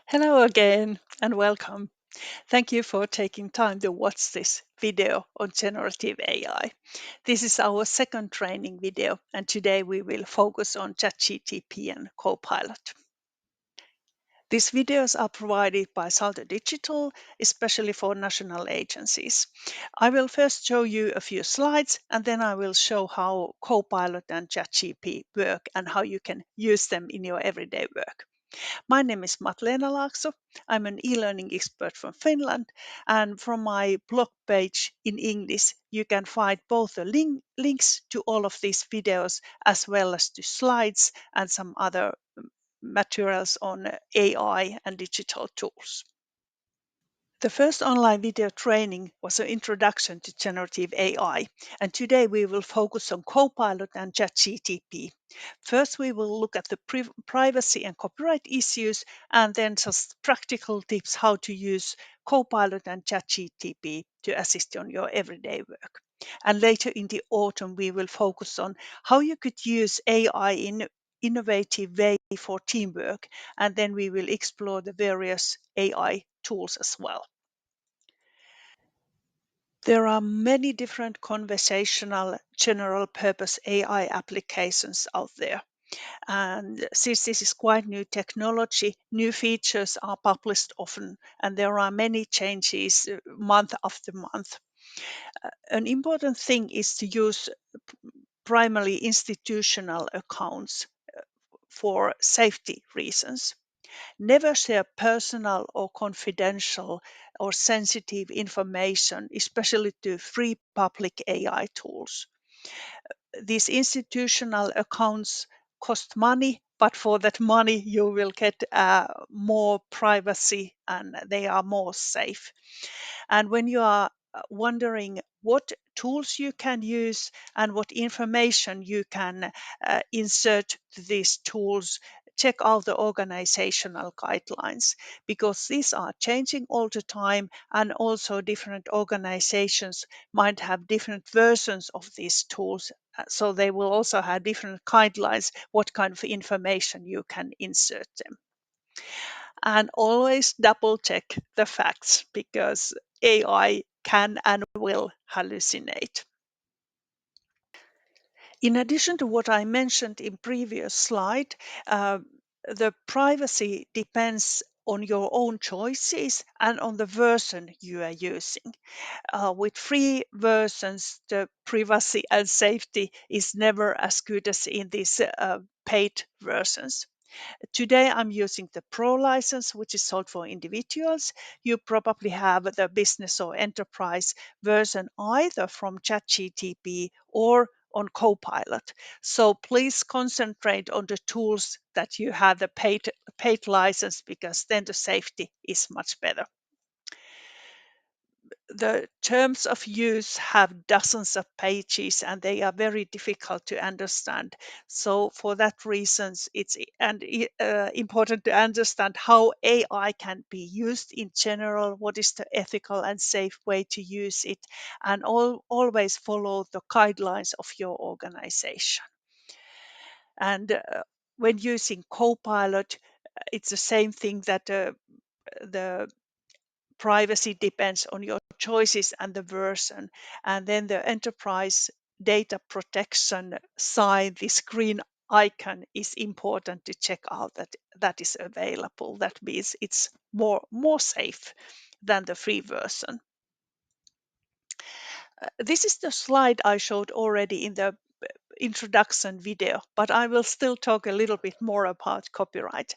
Hello again and welcome. Thank you for taking time to watch this video on generative AI. This is our second training video, and today we will focus on ChatGPT and Copilot. These videos are provided by Salto Digital, especially for national agencies. I will first show you a few slides, and then I will show how Copilot and ChatGPT work and how you can use them in your everyday work. My name is Matleena Laakso. I'm an e-learning expert from Finland, and from my blog page in English, you can find both the links to all of these videos as well as to slides and some other materials on AI and digital tools. The first online video training was an introduction to generative AI, and today we will focus on Copilot and ChatGPT. First, we will look at the privacy and copyright issues, and then just practical tips how to use Copilot and ChatGPT to assist on your everyday work. And later in the autumn, we will focus on how you could use AI in innovative way for teamwork, and then we will explore the various AI tools as well. There are many different conversational general purpose AI applications out there. And since this is quite new technology, new features are published often, and there are many changes month after month. An important thing is to use primarily institutional accounts for safety reasons. Never share personal or confidential or sensitive information, especially to free public AI tools. These institutional accounts cost money, but for that money, you will get more privacy and they are more safe. And when you are wondering what tools you can use and what information you can insert to these tools, check out the organizational guidelines because these are changing all the time, and also different organizations might have different versions of these tools. So they will also have different guidelines what kind of information you can insert them. And always double check the facts because AI can and will hallucinate. In addition to what I mentioned in previous slide, the privacy depends on your own choices and on the version you are using. With free versions, the privacy and safety is never as good as in these paid versions. Today, I'm using the Pro license, which is sold for individuals. You probably have the business or enterprise version either from ChatGPT or on Copilot. So please concentrate on the tools that you have the paid license because then the safety is much better. The terms of use have dozens of pages and they are very difficult to understand. So for that reasons, important to understand how AI can be used in general, what is the ethical and safe way to use it, and always follow the guidelines of your organization. And when using Copilot, it's the same thing that the privacy depends on your choices and the version. And then the enterprise data protection sign, this green icon, is important to check out that that is available. That means it's more safe than the free version. This is the slide I showed already in the introduction video, but I will still talk a little bit more about copyright.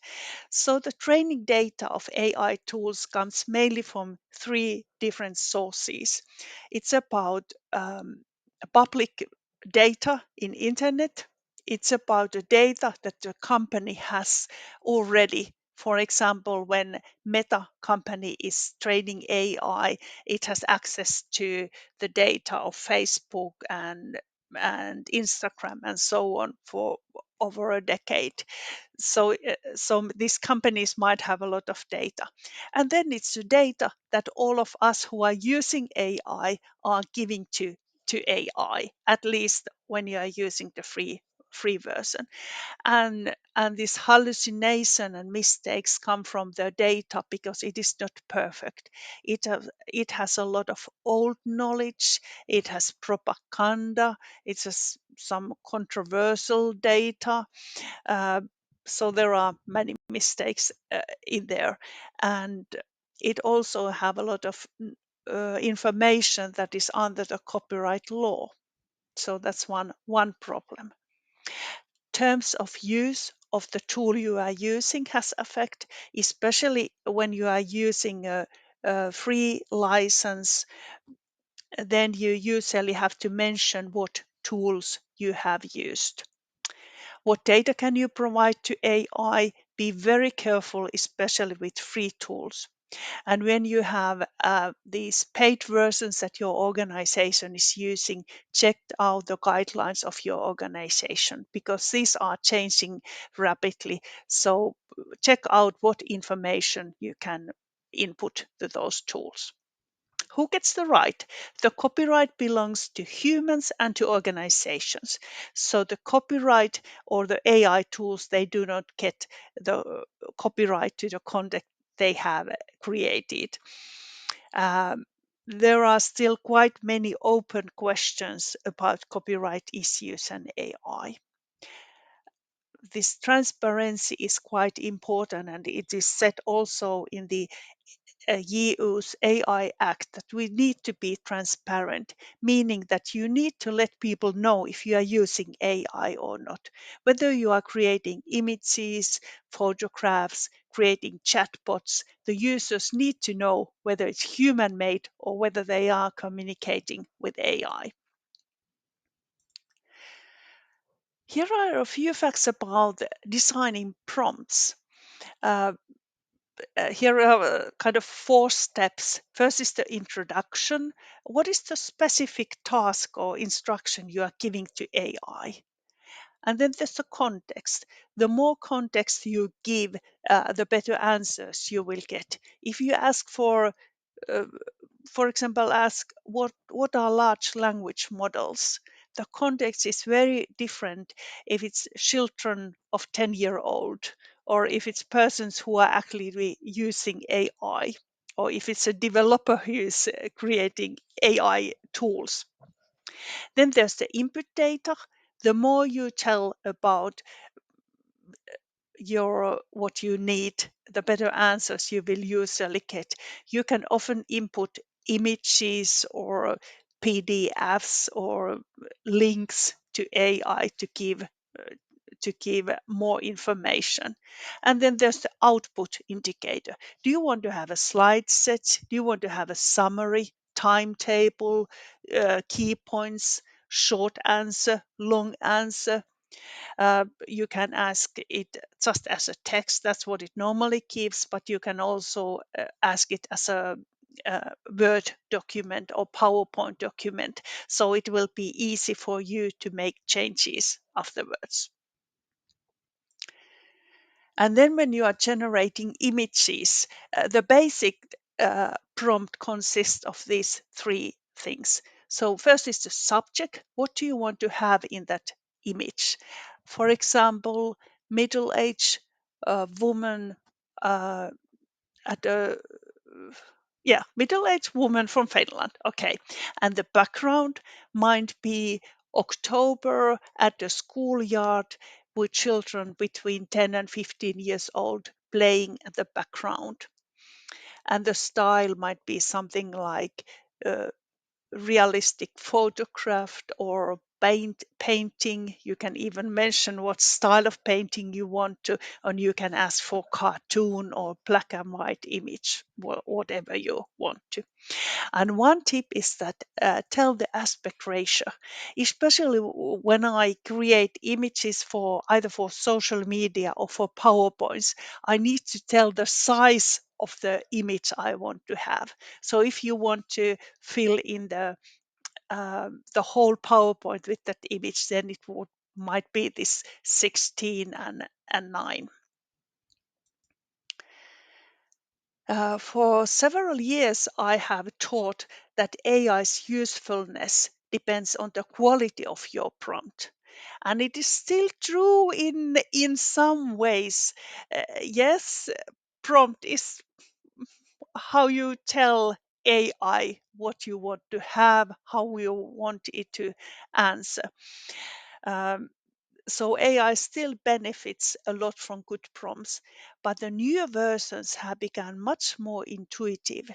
So the training data of AI tools comes mainly from three different sources. It's about public data in internet. It's about the data that the company has already. For example, when Meta company is training AI, it has access to the data of Facebook and Instagram and so on for over a decade. So these companies might have a lot of data. And then it's the data that all of us who are using AI are giving to AI, at least when you are using the free free version. And this hallucination and mistakes come from the data because it is not perfect. It has a lot of old knowledge, it has propaganda, it has some controversial data, uh, so there are many mistakes in there. And it also have a lot of information that is under the copyright law, so that's one problem. Terms of use of the tool you are using has effect, especially when you are using a free license. Then you usually have to mention what tools you have used. What data can you provide to AI? Be very careful, especially with free tools. And when you have these paid versions that your organization is using, check out the guidelines of your organization because these are changing rapidly. So check out what information you can input to those tools. Who gets the right? The copyright belongs to humans and to organizations. So the copyright or the AI tools, they do not get the copyright to the content they have created. Um, there are still quite many open questions about copyright issues and AI. This transparency is quite important, and it is set also in the EU's AI Act that we need to be transparent, meaning that you need to let people know if you are using AI or not, whether you are creating images, photographs, creating chatbots. The users need to know whether it's human made or whether they are communicating with AI. Here are a few facts about designing prompts. Uh, Here are kind of four steps. First is the introduction. What is the specific task or instruction you are giving to AI? And then there's the context. The more context you give, the better answers you will get. If you ask uh, for example, ask what are large language models? The context is very different if it's children of 10-year-old or if it's persons who are actually using AI or if it's a developer who is creating AI tools. Then there's the input data. The more you tell about your what you need, the better answers you will usually get. You can often input images or PDFs or links to AI to give more information. And then there's the output indicator. Do you want to have a slide set? Do you want to have a summary, timetable, key points, short answer, long answer? You can ask it just as a text, that's what it normally gives, but you can also ask it as a Word document or PowerPoint document, so it will be easy for you to make changes afterwards. And then when you are generating images, the basic prompt consists of these three things. So first is the subject. What do you want to have in that image? For example, middle-aged woman uh, at a middle-aged woman from Finland. Okay, and the background might be October at the schoolyard with children between 10 and 15 years old playing at the background. And the style might be something like uh, realistic photographed or painting. You can even mention what style of painting you want to, and you can ask for cartoon or black and white image, whatever you want to. And one tip is that tell the aspect ratio, especially when I create images for either for social media or for PowerPoints. I need to tell the size of the image I want to have. So if you want to fill in the whole PowerPoint with that image, then it would might be this 16 and 9. For several years, I have taught that AI's usefulness depends on the quality of your prompt. And it is still true in some ways. Yes, prompt is how you tell AI what you want to have, how you want it to answer. Um, so AI still benefits a lot from good prompts, but the newer versions have become much more intuitive,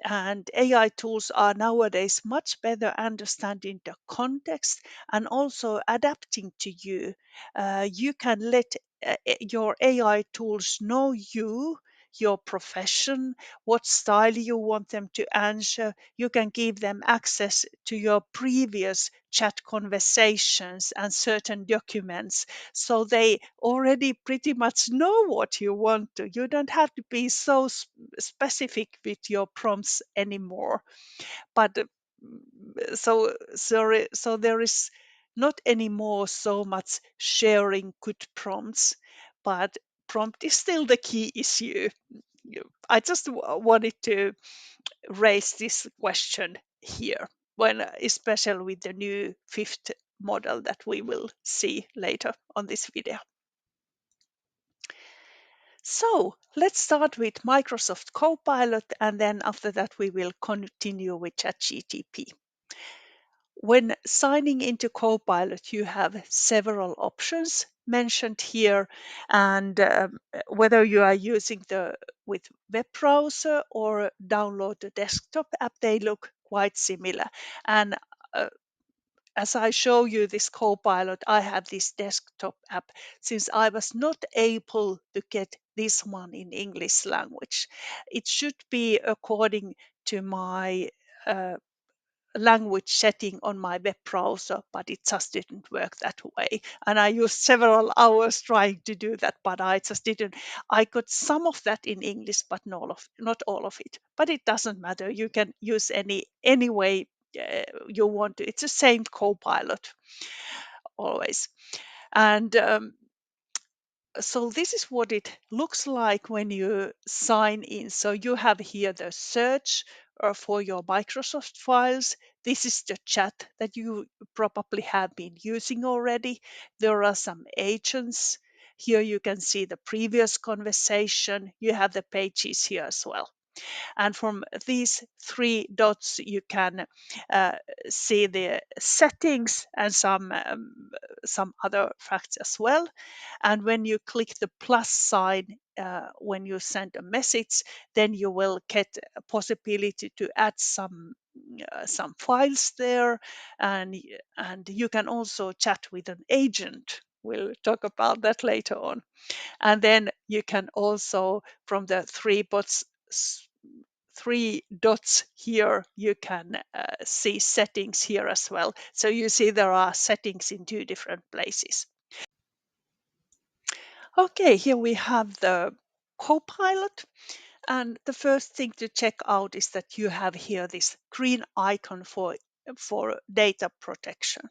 and AI tools are nowadays much better understanding the context and also adapting to you. You can let your AI tools know you, your profession, what style you want them to answer. You can give them access to your previous chat conversations and certain documents, so they already pretty much know what you want to. You don't have to be so specific with your prompts anymore. But so there is not anymore so much sharing good prompts, but prompt is still the key issue. I just wanted to raise this question here, when especially with the new fifth model that we will see later on this video. So let's start with Microsoft Copilot, and then after that we will continue with ChatGPT. When signing into Copilot, you have several options mentioned here, and whether you are using the with web browser or download the desktop app, they look quite similar. And uh, as I show you this Copilot, I have this desktop app since I was not able to get this one in English language. It should be according to my language setting on my web browser, but it just didn't work that way. And I used several hours trying to do that, but I just didn't. I got some of that in English, but not all of it. But it doesn't matter. You can use any way you want to. It's the same Copilot always. And so this is what it looks like when you sign in. So you have here the search for your Microsoft files. This is the chat that you probably have been using already. There are some agents. Here you can see the previous conversation. You have the pages here as well. And from these three dots, you can uh, see the settings and some other facts as well. And when you click the plus sign when you send a message, then you will get a possibility to add some files there, and and you can also chat with an agent. We'll talk about that later on. And then you can also, from the three dots here, you can see settings here as well. So you see there are settings in two different places. Okay, here we have the Copilot. And the first thing to check out is that you have here this green icon for data protection.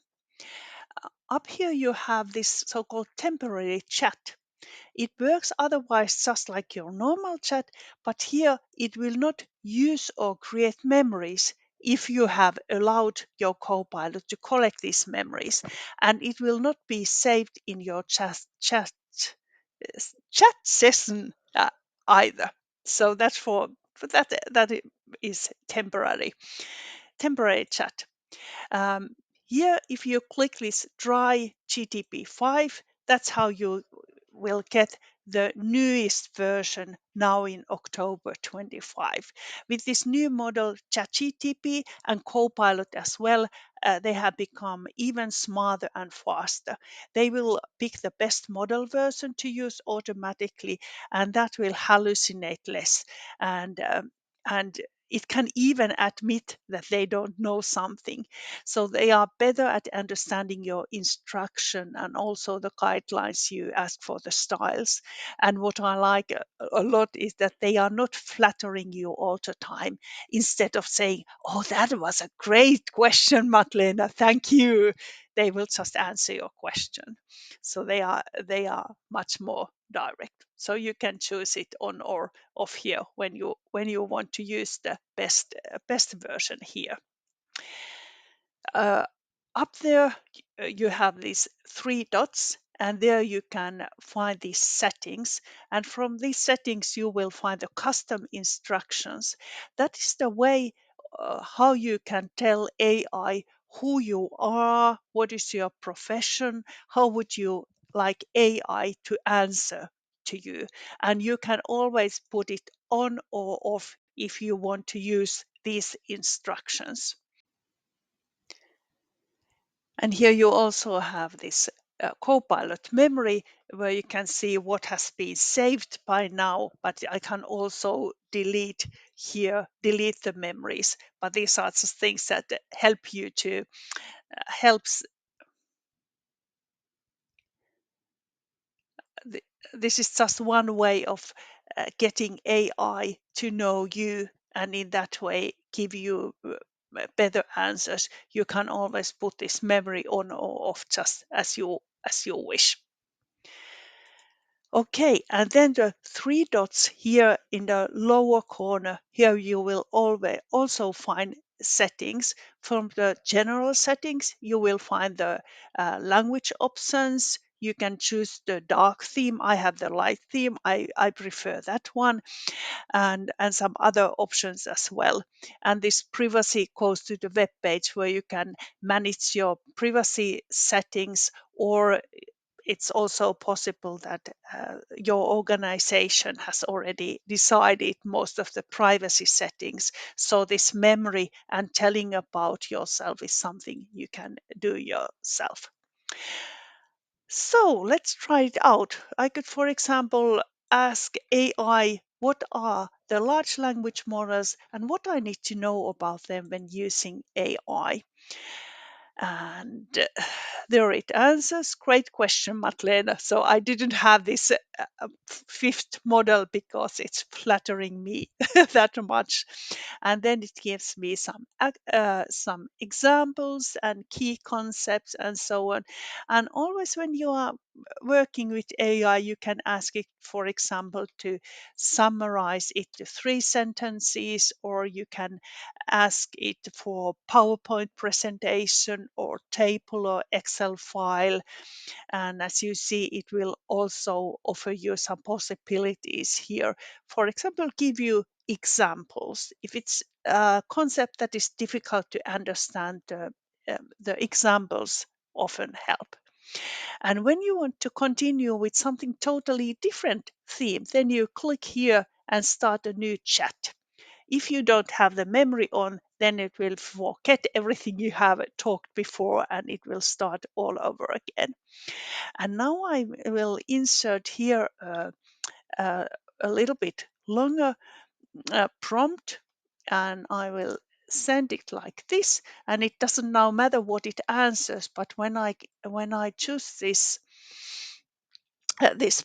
Up here you have this so-called temporary chat. It works otherwise just like your normal chat, but here it will not use or create memories if you have allowed your Copilot to collect these memories, and it will not be saved in your chat session either. So that's for that is temporary chat. Um, Here, if you click this try GTP5, that's how you will get the newest version now in October 25. With this new model, ChatGTP and Copilot as well, they have become even smarter and faster. They will pick the best model version to use automatically, and that will hallucinate less. And it can even admit that they don't know something. So they are better at understanding your instruction and also the guidelines you ask for the styles. And what I like a lot is that they are not flattering you all the time. Instead of saying, "Oh, that was a great question, Matlena, thank you," they will just answer your question. So they are much more direct. So you can choose it on or off here when you want to use the best version here. Uh, Up there you have these three dots, and there you can find these settings. And from these settings, you will find the custom instructions. That is the way how you can tell AI who you are, what is your profession, how would you like AI to answer to you. And you can always put it on or off if you want to use these instructions. And here you also have this Copilot memory where you can see what has been saved by now, but I can also delete the memories. But these are just things that help you to helps. th- This is just one way of getting AI to know you, and in that way give you better answers. You can always put this memory on or off just as you wish. Okay, and then the three dots here in the lower corner, here you will always also find settings. From the general settings, you will find the language options. You can choose the dark theme. I have the light theme. I prefer that one, and some other options as well. And this privacy goes to the web page where you can manage your privacy settings, or it's also possible that your organization has already decided most of the privacy settings. So this memory and telling about yourself is something you can do yourself. So let's try it out. I could, for example, ask AI what are the large language models and what I need to know about them when using AI. And there it answers. Great question, Matlena. So I didn't have this fifth model because it's flattering me that much. And then it gives me some examples and key concepts and so on. And always when you are working with AI, you can ask it, for example, to summarize it to three sentences, or you can ask it for PowerPoint presentation or table or Excel file. And as you see, it will also offer you some possibilities here. For example, give you examples. If it's a concept that is difficult to understand, the examples often help. And when you want to continue with something totally different theme, then you click here and start a new chat. If you don't have the memory on, then it will forget everything you have talked before and it will start all over again. And now I will insert here uh, a little bit longer prompt, and I will send it like this. And it doesn't now matter what it answers, but when I choose this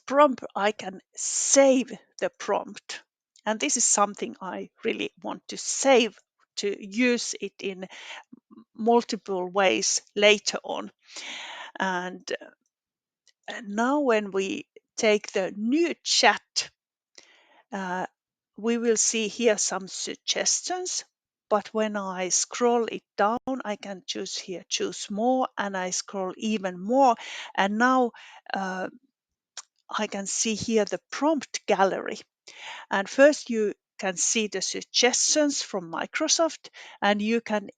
prompt, I can save the prompt. And this is something I really want to save, to use it in multiple ways later on. And now when we take the new chat, uh, we will see here some suggestions. But when I scroll it down, I can choose here, choose more, and I scroll even more. And now uh, I can see here the prompt gallery. And first, you can see the suggestions from Microsoft, and you can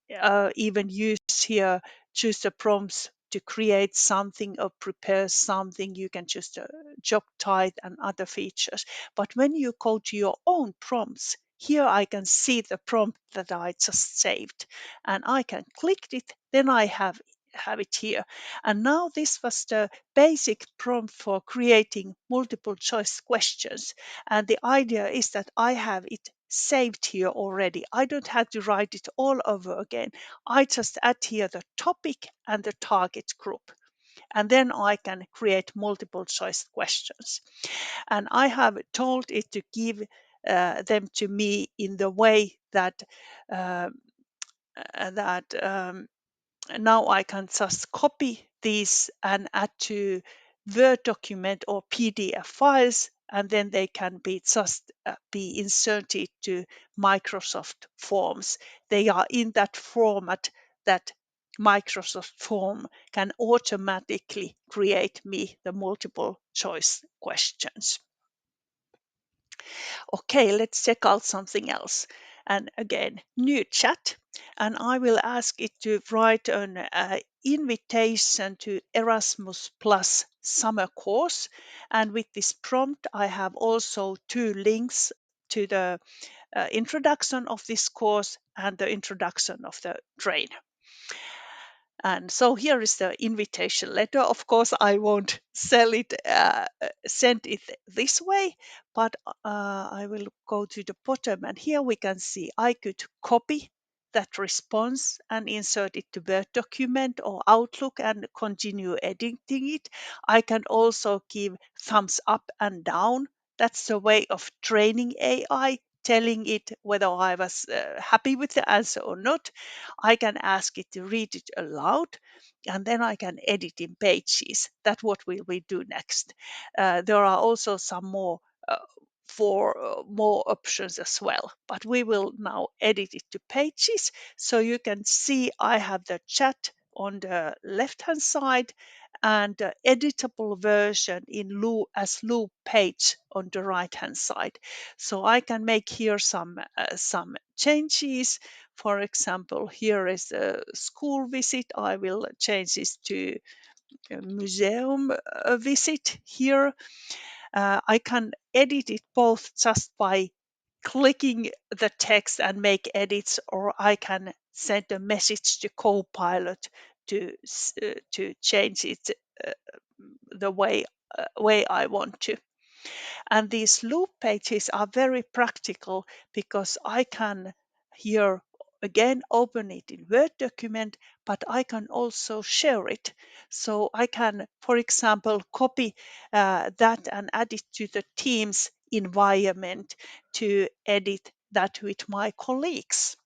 even use here, choose the prompts to create something or prepare something. You can choose the job title and other features. But when you go to your own prompts, here I can see the prompt that I just saved, and I can click it. Then I have it here. And now this was the basic prompt for creating multiple choice questions. And the idea is that I have it saved here already. I don't have to write it all over again. I just add here the topic and the target group. And then I can create multiple choice questions. And I have told it to give them to me in the way that uh, that now I can just copy these and add to Word document or PDF files, and then they can be just be inserted to Microsoft Forms. They are in that format that Microsoft Form can automatically create me the multiple choice questions. Okay, let's check out something else. And again, new chat. And I will ask it to write an invitation to Erasmus Plus summer course. And with this prompt, I have also two links to the introduction of this course and the introduction of the trainer. And so here is the invitation letter. Of course, I won't send it this way, but I will go to the bottom, and here we can see I could copy that response and insert it to Word document or Outlook and continue editing it. I can also give thumbs up and down. That's a way of training AI, telling it whether I was happy with the answer or not. I can ask it to read it aloud, and then I can edit in Pages. That's what we do next. There are also some more uh, more options as well, but we will now edit it to Pages. So you can see I have the chat on the left hand side and the editable version in as loop page on the right hand side. So I can make here some changes. For example, here is a school visit. I will change this to a museum visit here. I can edit it both just by clicking the text and make edits, or I can send a message to Copilot to change it uh, the way I want to. And these loop pages are very practical because I can here again open it in Word document, but I can also share it. So I can, for example, copy that and add it to the Teams environment to edit that with my colleagues,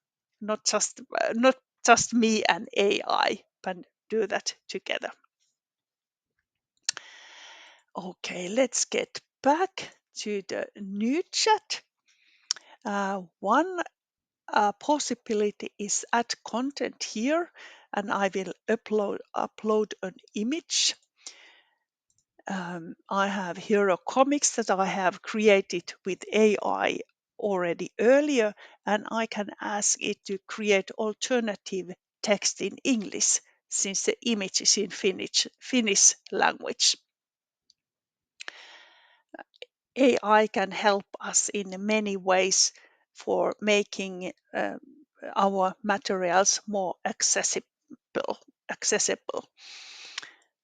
not just me and AI, but do that together. Okay, let's get back to the new chat. One possibility is add content here, and I will upload an image. I have here a comics that I have created with AI already earlier, and I can ask it to create alternative text in English since the image is in Finnish language. AI can help us in many ways for making our materials more accessible.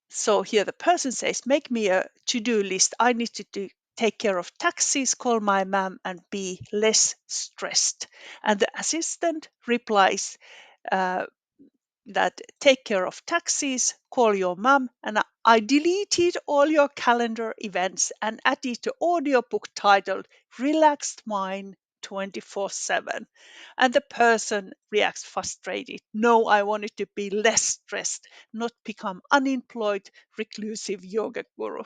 So here the person says, make me a to-do list. I need to take care of taxes, call my mom, and be less stressed. And the assistant replies, uh, that take care of taxis, call your mum, and I deleted all your calendar events and added the audiobook titled Relaxed Mind 24/7. And the person reacts frustrated. No, I wanted to be less stressed, not become unemployed, reclusive yoga guru.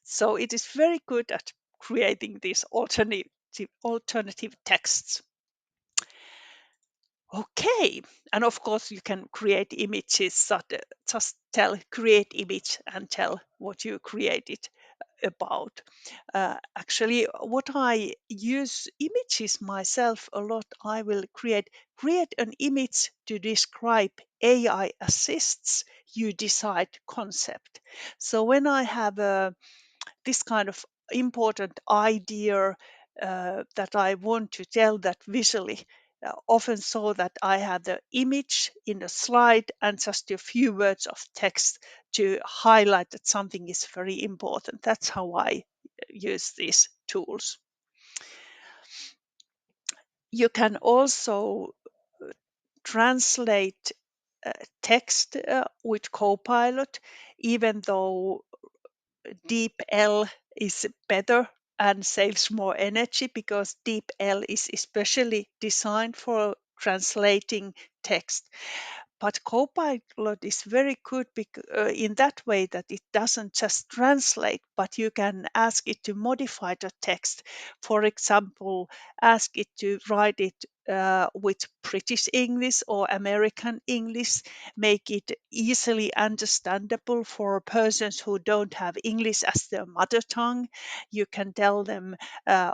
So it is very good at creating these alternative texts. Okay, and of course you can create images that just create image and tell what you created about. Actually, what I use images myself a lot, I will create an image to describe AI assists you decide concept. So when I have this kind of important idea that I want to tell that visually. Often so that I have the image in a slide and just a few words of text to highlight that something is very important. That's how I use these tools. You can also translate text with Copilot, even though DeepL is better and saves more energy because DeepL is especially designed for translating text. But Copilot is very good in that way that it doesn't just translate, but you can ask it to modify the text. For example, ask it to write it with British English or American English, make it easily understandable for persons who don't have English as their mother tongue. You can tell them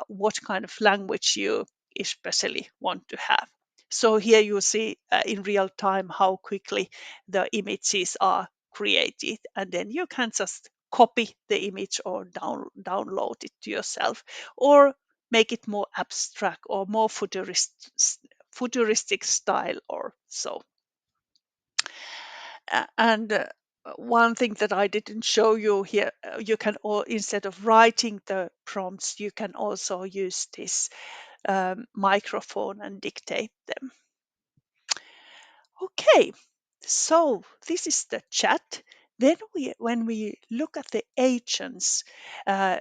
what kind of language you especially want to have. So here you see in real time how quickly the images are created, and then you can just copy the image or download it to yourself, or make it more abstract or more futuristic style or so. And one thing that I didn't show you here, you can, all instead of writing the prompts, you can also use this microphone and dictate them. Okay, so this is the chat. Then when we look at the agents, uh,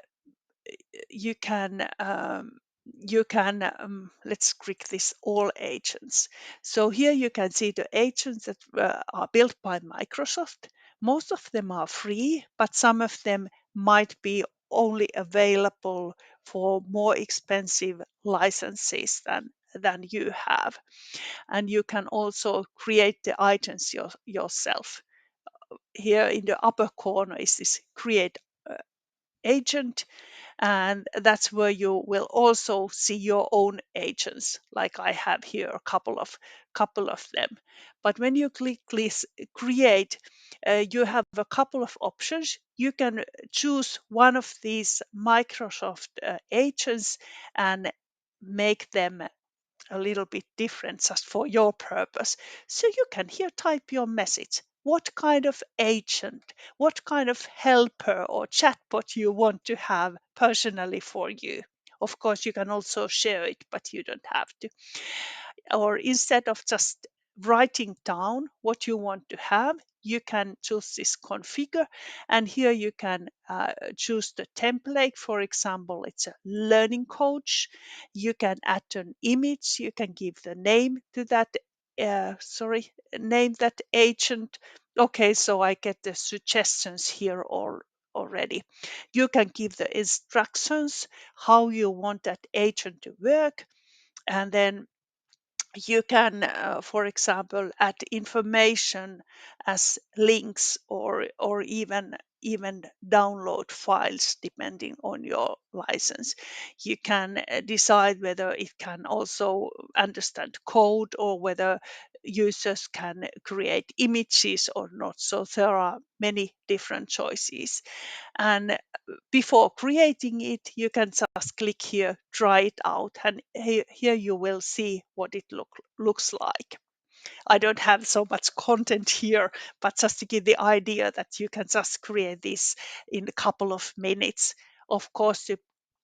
you can let's click this all agents. So here you can see the agents that are built by Microsoft. Most of them are free, but some of them might be only available for more expensive licenses than you have. And you can also create the items yourself. Here in the upper corner is this create agent, and that's where you will also see your own agents, like I have here a couple of them. But when you click this create, you have a couple of options. You can choose one of these Microsoft agents and make them a little bit different just for your purpose. So you can here type your message, what kind of agent, what kind of helper or chatbot you want to have personally for you. Of course, you can also share it, but you don't have to. Or instead of just writing down what you want to have, you can choose this configure, and here you can choose the template. For example, it's a learning coach. You can add an image, you can give the name to that name that agent. Okay, so I get the suggestions here already. You can give the instructions how you want that agent to work, and then you can, for example, add information as links, or even download files depending on your license. You can decide whether it can also understand code, or whether users can create images or not. So there are many different choices. And before creating it, you can just click here, try it out, and here you will see what it looks like. I don't have so much content here, but just to give the idea that you can just create this in a couple of minutes. Of course, to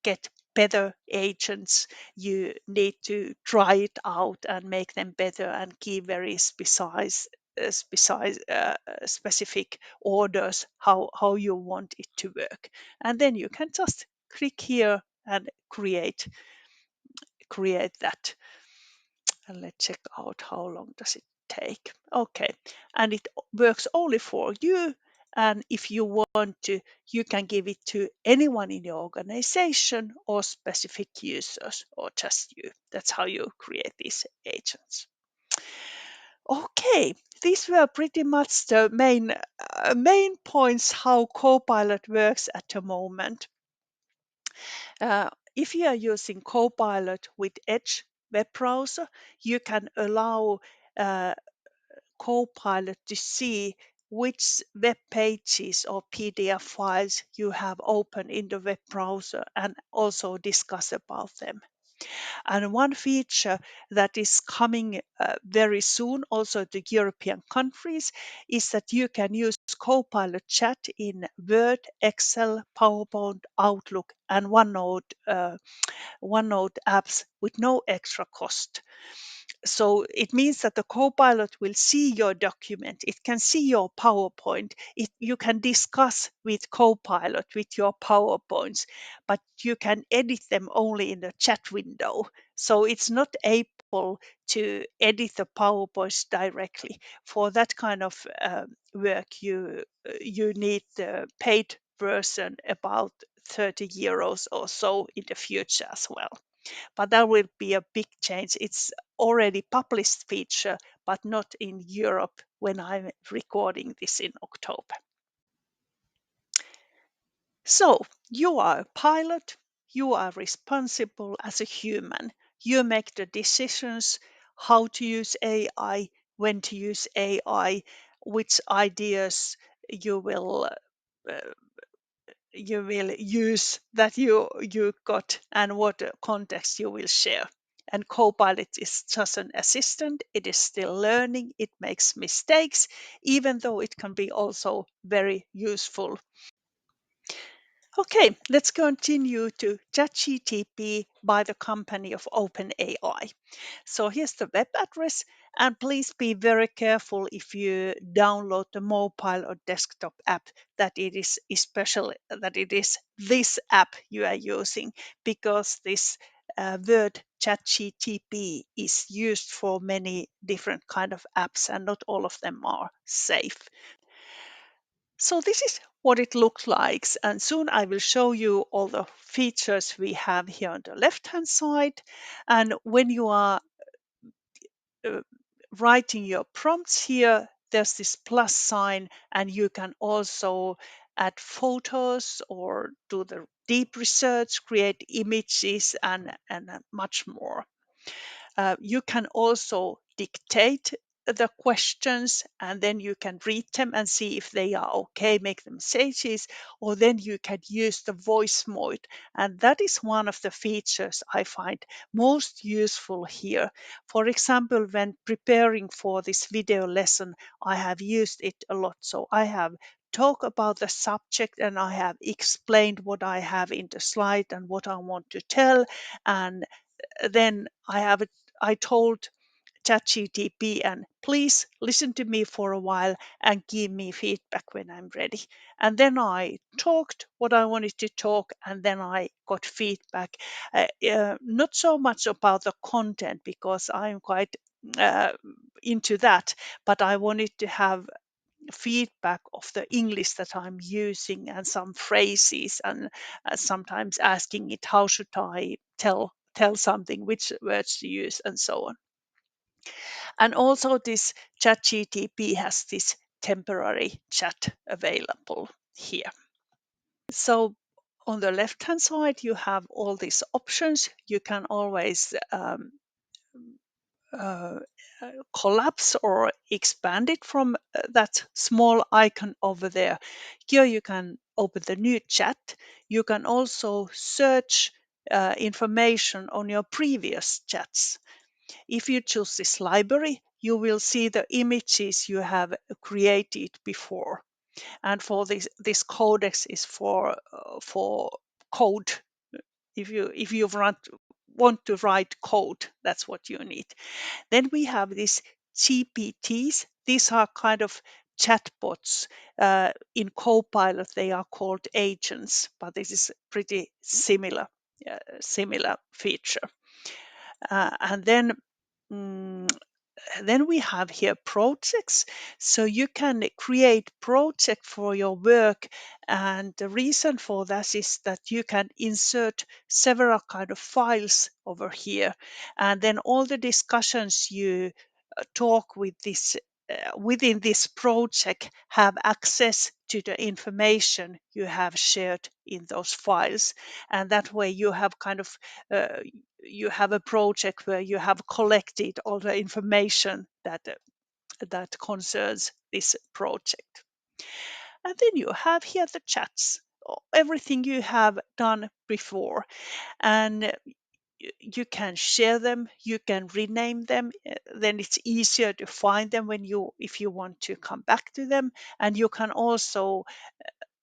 get better agents, you need to try it out and make them better and give very specific orders how you want it to work. And then you can just click here and create that. And let's check out how long does it take. Okay, and it works only for you. And if you want to, you can give it to anyone in your organization, or specific users, or just you. That's how you create these agents. Okay, these were pretty much the main points how Copilot works at the moment. If you are using Copilot with Edge web browser, you can allow uh, Copilot to see which web pages or PDF files you have open in the web browser, and also discuss about them. And one feature that is coming very soon also to European countries is that you can use Copilot chat in Word, Excel, PowerPoint, Outlook, and OneNote apps with no extra cost. So it means that the Copilot will see your document. It can see your PowerPoint. You can discuss with Copilot with your PowerPoints, but you can edit them only in the chat window. So it's not able to edit the PowerPoints directly. For that kind of work, you need the paid version, about 30 euros or so in the future as well. But that will be a big change. It's already published feature, but not in Europe when I'm recording this in October. So you are a pilot, you are responsible as a human. You make the decisions how to use AI, when to use AI, which ideas you will uh, you will use that you got, and what context you will share. And Copilot is just an assistant. It is still learning. It makes mistakes, even though it can be also very useful. Okay, let's continue to ChatGPT by the company of OpenAI. So here's the web address, and please be very careful if you download the mobile or desktop app that it is especially that it is this app you are using, because this word ChatGPT is used for many different kind of apps, and not all of them are safe. So this is what it looks like, and soon I will show you all the features we have here on the left hand side. And when you are uh, writing your prompts here, there's this plus sign, and you can also add photos or do the deep research, create images, and much more. You can also dictate the questions, and then you can read them and see if they are okay, make them messages, or then you can use the voice mode. And that is one of the features I find most useful here. For example, when preparing for this video lesson, I have used it a lot. So I have talked about the subject, and I have explained what I have in the slide and what I want to tell. And then I told ChatGPT, and please listen to me for a while and give me feedback when I'm ready. And then I talked what I wanted to talk, and then I got feedback. Not so much about the content, because I'm quite uh, into that, but I wanted to have feedback of the English that I'm using, and some phrases, and sometimes asking it how should I tell something, which words to use, and so on. And also this ChatGPT has this temporary chat available here. So on the left hand side, you have all these options. You can always uh, collapse or expand it from that small icon over there. Here you can open the new chat. You can also search information on your previous chats. If you choose this library, you will see the images you have created before. And for this codex is for code. If you want to write code, that's what you need. Then we have these GPTs. These are kind of chatbots. In Copilot, they are called agents, but this is pretty similar feature. And mm, then we have here projects. So you can create project for your work, and the reason for that is that you can insert several kind of files over here, and then all the discussions you talk with this within this project have access to the information you have shared in those files. And that way you have kind of uh, you have a project where you have collected all the information that concerns this project. And then you have here the chats, everything you have done before, and you can share them, you can rename them, then it's easier to find them when you if you want to come back to them. And you can also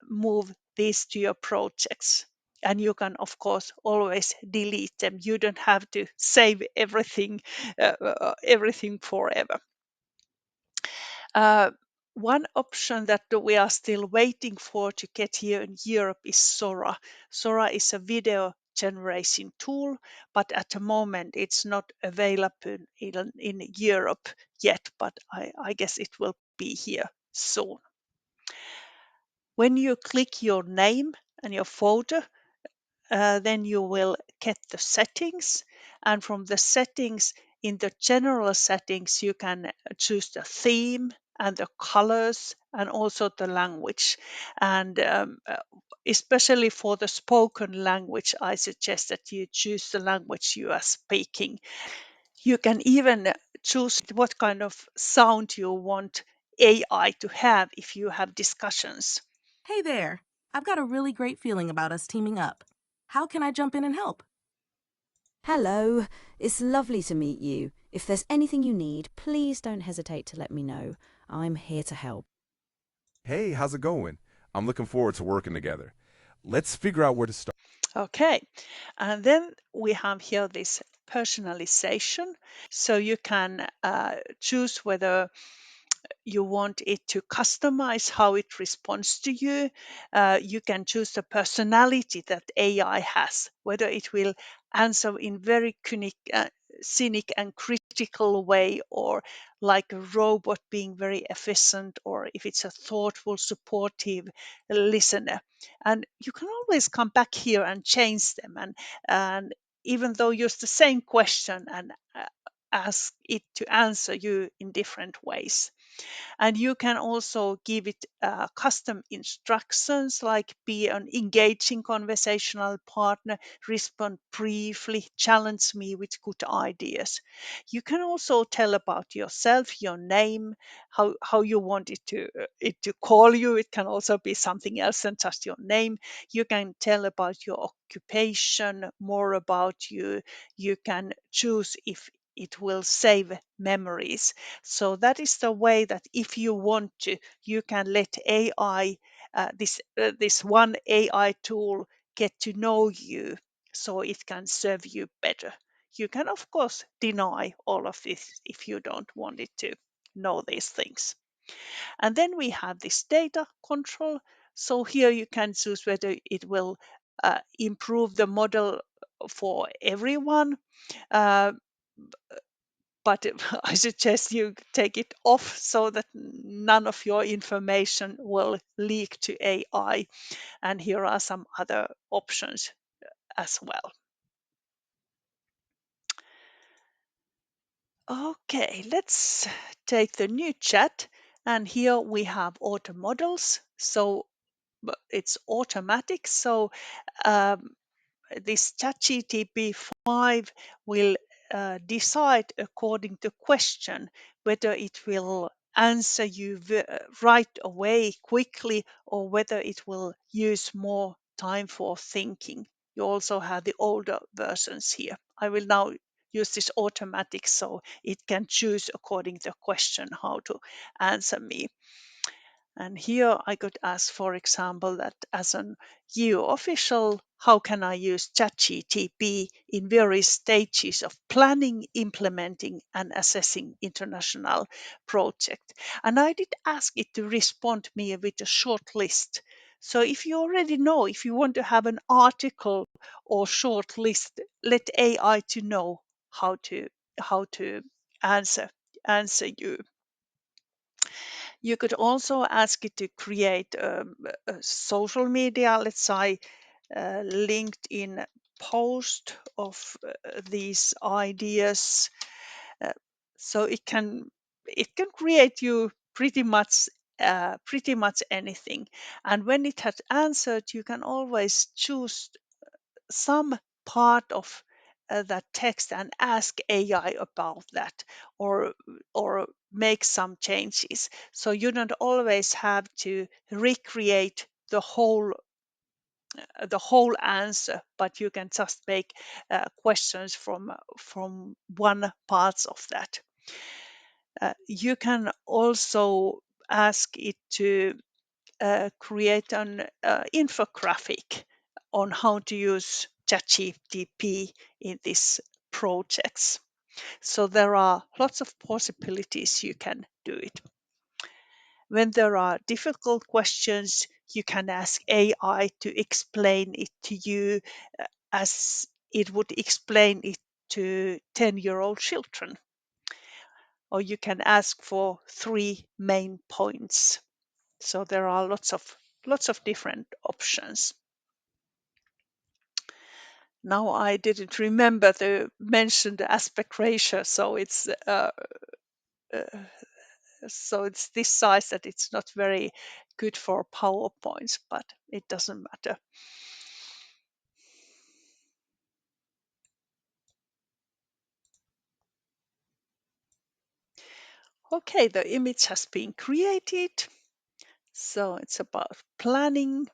move these to your projects. and you can of course always delete them. You don't have to save everything forever. uh, One option that we are still waiting for to get here in Europe is Sora. Sora is a video generation tool, but at the moment it's not available in Europe yet, but I guess it will be here soon. When you click your name and your photo, then you will get the settings, and from the settings, in the general settings, you can choose the theme and the colors and also the language. And especially for the spoken language, I suggest that you choose the language you are speaking. You can even choose what kind of sound you want AI to have if you have discussions. Hey there. I've got a really great feeling about us teaming up. How can I jump in and help? Hello, it's lovely to meet you. If there's anything you need, please don't hesitate to let me know. I'm here to help. Hey, how's it going? I'm looking forward to working together. Let's figure out where to start. Okay, and then we have here this personalization. So you can choose whether you want it to customize how it responds to you. You can choose the personality that AI has, whether it will answer in very cynic and critical way, or like a robot being very efficient, or if it's a thoughtful, supportive listener. And you can always come back here and change them, and even though use the same question and ask it to answer you in different ways. And you can also give it custom instructions like be an engaging conversational partner, respond briefly, challenge me with good ideas. You can also tell about yourself, your name, how you want it to call you. It can also be something else than just your name. You can tell about your occupation, more about you. You can choose if it will save memories. So that is the way that if you want to, you can let AI, this one AI tool, get to know you, so it can serve you better. You can of course deny all of this if you don't want it to know these things. And then we have this data control. So here you can choose whether it will improve the model for everyone. Uh, but I suggest you take it off so that none of your information will leak to AI. And here are some other options as well. Okay, let's take the new chat. And here we have auto models. So it's automatic. So um, this ChatGPT 5 will decide according to question whether it will answer you right away quickly, or whether it will use more time for thinking. You also have the older versions here. I will now use this automatic so it can choose according to the question how to answer me. And here I could ask, for example, that as an EU official, how can I use ChatGPT in various stages of planning, implementing, and assessing international projects? And I did ask it to respond me with a short list. So if you already know, if you want to have an article or short list, let AI to know how to answer you. You could also ask it to create a social media, let's say LinkedIn post of these ideas. Uh, so it can create you pretty much anything. And when it has answered, you can always choose some part of that text and ask AI about that, or make some changes. So you don't always have to recreate the whole answer, but you can just make questions from one parts of that. You can also ask it to create an infographic on how to use ChatGPT in these projects. So there are lots of possibilities you can do it. When there are difficult questions, you can ask AI to explain it to you as it would explain it to 10-year-old children. Or you can ask for 3 main points. So there are lots of different options. Now I didn't remember the mentioned aspect ratio, so it's this size that it's not very good for PowerPoints, but it doesn't matter. Okay, the image has been created. So it's about planning,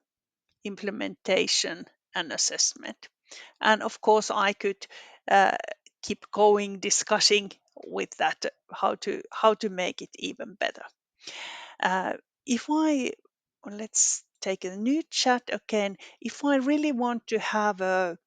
implementation, and assessment. And of course, I could uh, keep going discussing with that how to make it even better. If I let's take a new chat again. If I really want to have a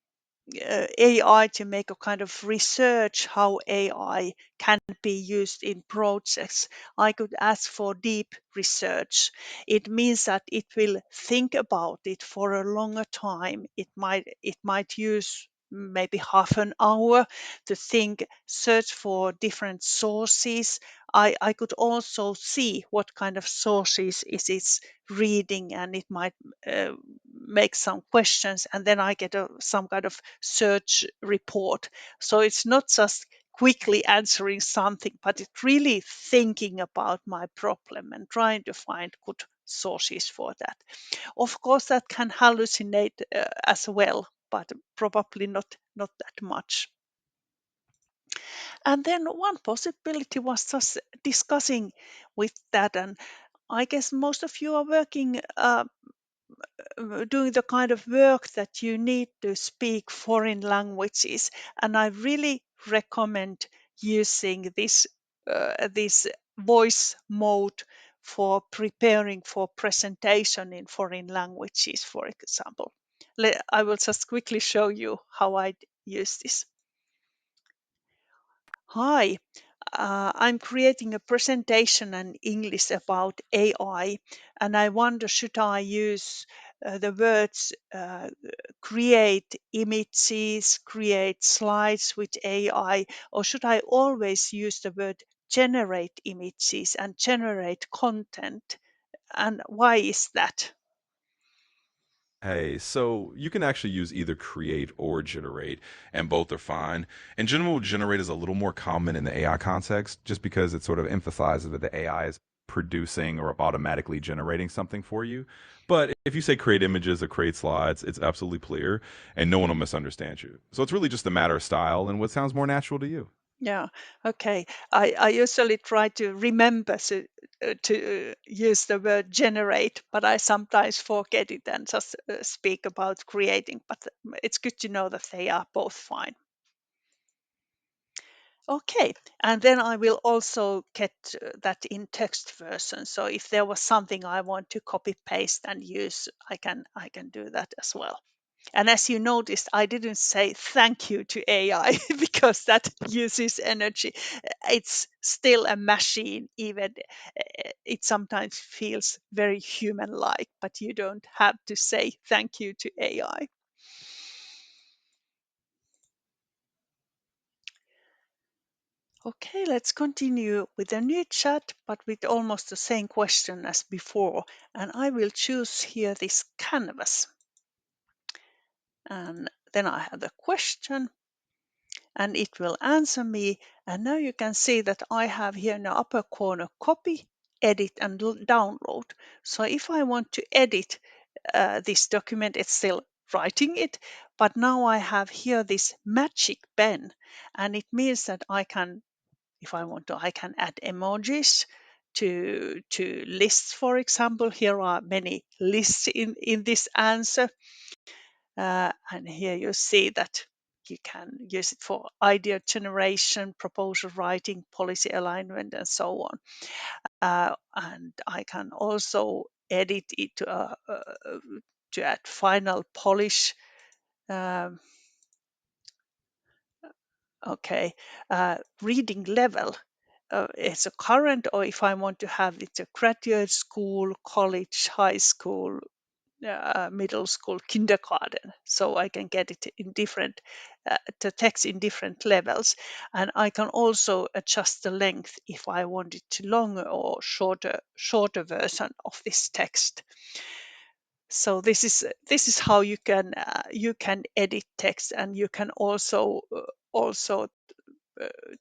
AI to make a kind of research how AI can be used in projects, I could ask for deep research. It means that it will think about it for a longer time. It might use maybe half an hour to think, search for different sources. I could also see what kind of sources is it's reading, and it might uh, make some questions, and then I get some kind of search report. So it's not just quickly answering something, but it's really thinking about my problem and trying to find good sources for that. Of course, that can hallucinate as well, but probably not that much. And then one possibility was just discussing with that, and I guess most of you are working doing the kind of work that you need to speak foreign languages, and I really recommend using this voice mode for preparing for presentation in foreign languages, for example. I will just quickly show you how I use this. Hi, I'm creating a presentation in English about AI, and I wonder, should I use the words create images, create slides with AI, or should I always use the word generate images and generate content? And why is that? Hey, so you can actually use either create or generate, and both are fine. In general, generate is a little more common in the AI context just because it sort of emphasizes that the AI is producing or automatically generating something for you. But if you say create images or create slides, it's absolutely clear and no one will misunderstand you. So it's really just a matter of style and what sounds more natural to you. Yeah, okay. I usually try to remember to use the word generate, but I sometimes forget it and just speak about creating. But it's good to know that they are both fine. Okay, and then I will also get that in text version. So if there was something I want to copy paste and use, I can do that as well. And as you noticed, I didn't say thank you to AI because that uses energy. It's still a machine, even it sometimes feels very human like, but you don't have to say thank you to AI. Okay, let's continue with a new chat, but with almost the same question as before. And I will choose here this canvas. And then I have the question, and it will answer me. And now you can see that I have here in the upper corner copy, edit, and download. So if I want to edit this document, it's still writing it, but now I have here this magic pen, and it means that I can, if I want to, I can add emojis to lists, for example. Here are many lists in this answer. And here you see that you can use it for idea generation, proposal writing, policy alignment, and so on. And I can also edit it to add final polish. Um, okay, reading level. It's a current, or if I want to have it a graduate school, college, high school, middle school, kindergarten, so I can get it in different, the text in different levels, and I can also adjust the length if I want it to longer or shorter version of this text. So this is how you can edit text, and you can also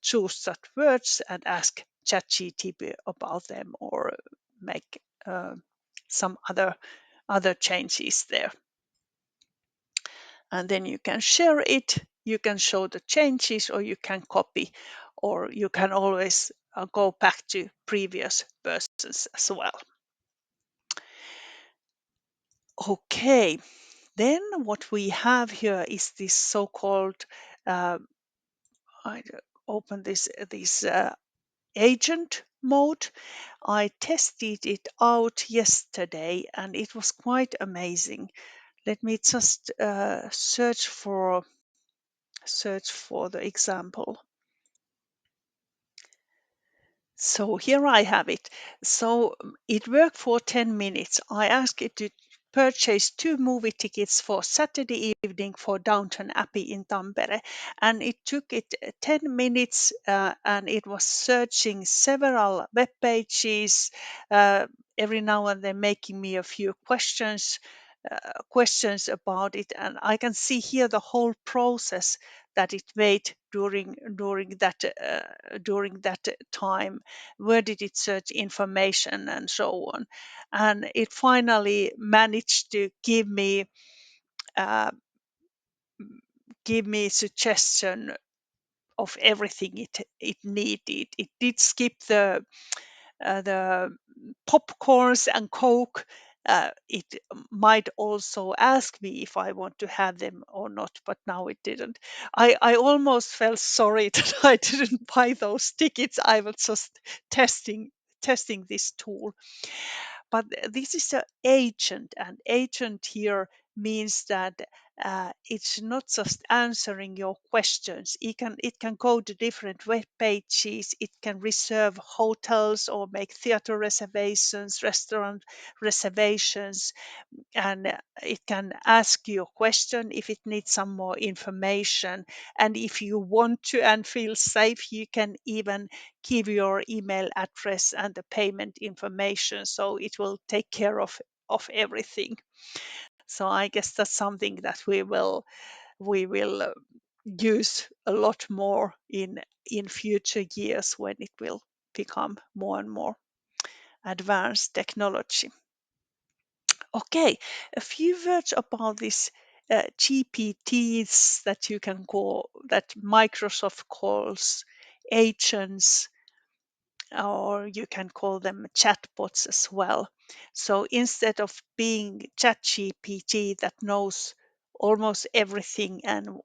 choose such words and ask ChatGPT about them, or make some other changes there. And then you can share it, you can show the changes, or you can copy, or you can always go back to previous versions as well. Okay, then what we have here is this so-called uh, I open this agent mode. I tested it out yesterday and it was quite amazing. Let me just search for the example. So here I have it. So it worked for 10 minutes. I asked it to purchase 2 movie tickets for Saturday evening for Downton Abbey in Tampere. And it took it 10 minutes, and it was searching several web pages, every now and then making me a few questions about it. And I can see here the whole process that it made during that time. Where did it search information and so on, and it finally managed to uh, give me suggestion of everything it needed. It did skip the popcorns and Coke. It might also ask me if I want to have them or not, but now it didn't. I almost felt sorry that I didn't buy those tickets. I was just testing this tool. But this is an agent, and agent here means that it's not just answering your questions. It can go to different web pages. It can reserve hotels or make theater reservations, restaurant reservations, and it can ask you a question if it needs some more information. And if you want to and feel safe, you can even give your email address and the payment information, so it will take care of everything. So I guess that's something that we will use a lot more in future years, when it will become more and more advanced technology. Okay, a few words about this GPTs that you can call, that Microsoft calls agents, or you can call them chatbots as well. So instead of being ChatGPT that knows almost everything, and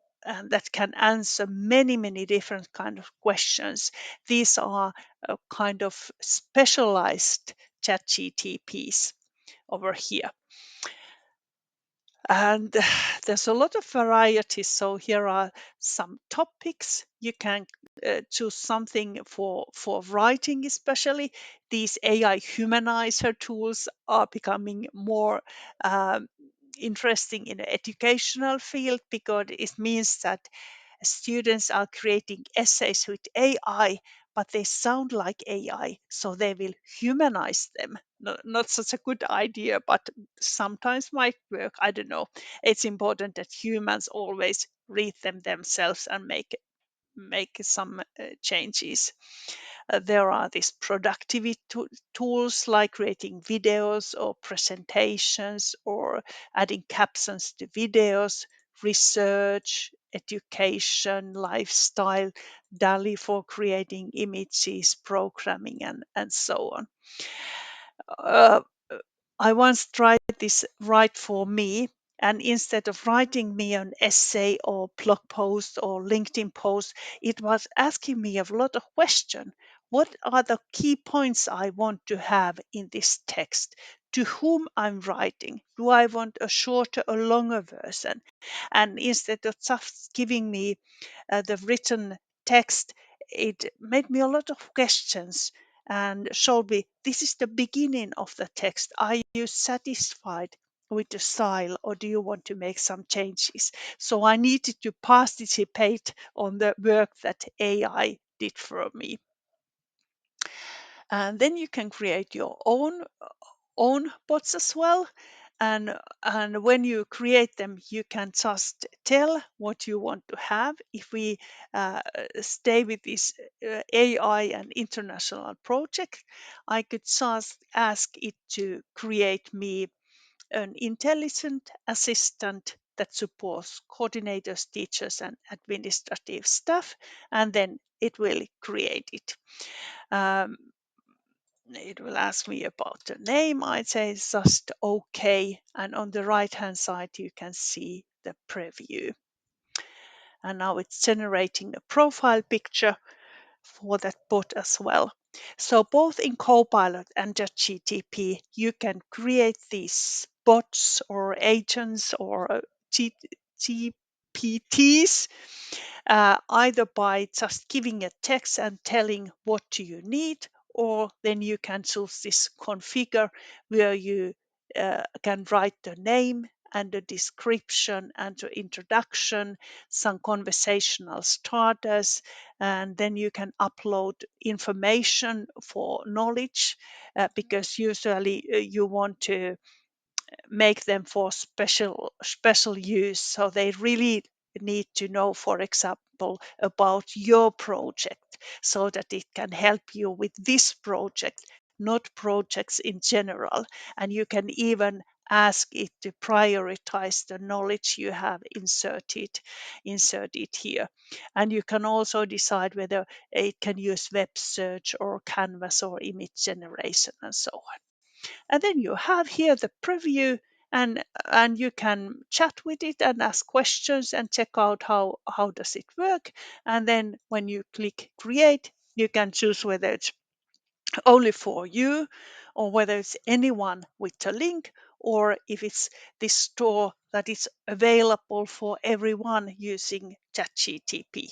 that can answer many different kind of questions, these are a kind of specialized ChatGPTs over here. And there's a lot of variety. So here are some topics. You can choose something for writing, especially. These AI humanizer tools are becoming more um, interesting in the educational field, because it means that students are creating essays with AI, but they sound like AI, so they will humanize them. Not such a good idea, but sometimes might work. I don't know. It's important that humans always read them themselves and make some changes. There are these productivity tools like creating videos or presentations, or adding captions to videos, research, education, lifestyle, DALI for creating images, programming, and so on. Uh, I once tried this Write for Me, and instead of writing me an essay or blog post or LinkedIn post, it was asking me a lot of questions. What are the key points I want to have in this text? to whom I'm writing. Do I want a shorter or longer version? And instead of just giving me the written text, it made me a lot of questions and showed me this is the beginning of the text. Are you satisfied with the style, or do you want to make some changes? So I needed to participate on the work that AI did for me. And then you can create your own bots as well. And when you create them, you can just tell what you want to have. If we uh, stay with this AI and international project, I could just ask it to create me an intelligent assistant that supports coordinators, teachers, and administrative staff, and then it will create it. Um, it will ask me about the name. I'd say it's just okay. And on the right hand side, you can see the preview. And now it's generating a profile picture for that bot as well. So both in Copilot and ChatGPT, you can create these bots or agents or GPTs either by just giving a text and telling what do you need, or then you can choose this configure where you can write the name and the description and the introduction, some conversational starters, and then you can upload information for knowledge because usually you want to make them for special use, so they really need to know, for example, about your project so that it can help you with this project, not projects in general. And you can even ask it to prioritize the knowledge you have inserted here. And you can also decide whether it can use web search or canvas or image generation and so on. And then you have here the preview, and you can chat with it and ask questions and check out how does it work. And then when you click create, you can choose whether it's only for you or whether it's anyone with a link, or if it's this store that is available for everyone using ChatGPT.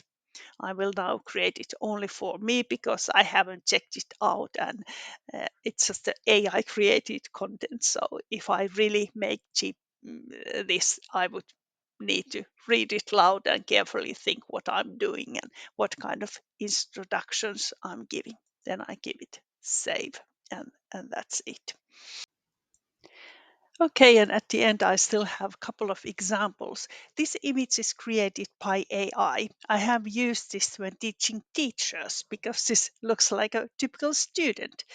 I will now create it only for me because I haven't checked it out, and it's just the AI created content. So if I really make this, I would need to read it loud and carefully think what I'm doing and what kind of introductions I'm giving. Then I give it save, and that's it. Okay, and at the end, I still have a couple of examples. This image is created by AI. I have used this when teaching teachers because this looks like a typical student.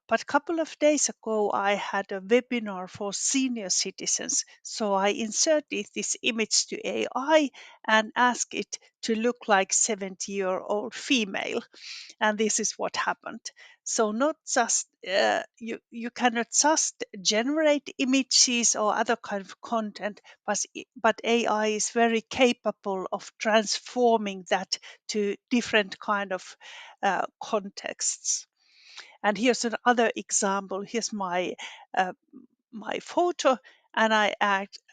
But a couple of days ago, I had a webinar for senior citizens. So I inserted this image to AI and asked it to look like 70-year-old female, and this is what happened. So not just you cannot just generate images or other kind of content, but AI is very capable of transforming that to different kind of contexts. And here's another example. Here's uh, my photo, and I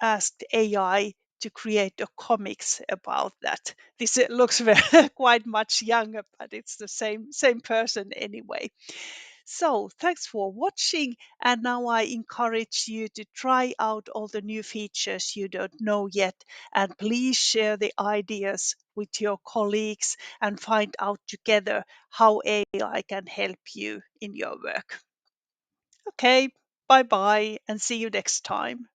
asked AI to create a comics about that. This looks very, quite much younger, but it's the same person anyway. So thanks for watching, and now I encourage you to try out all the new features you don't know yet, and please share the ideas with your colleagues and find out together how AI can help you in your work. Okay, bye bye, and see you next time.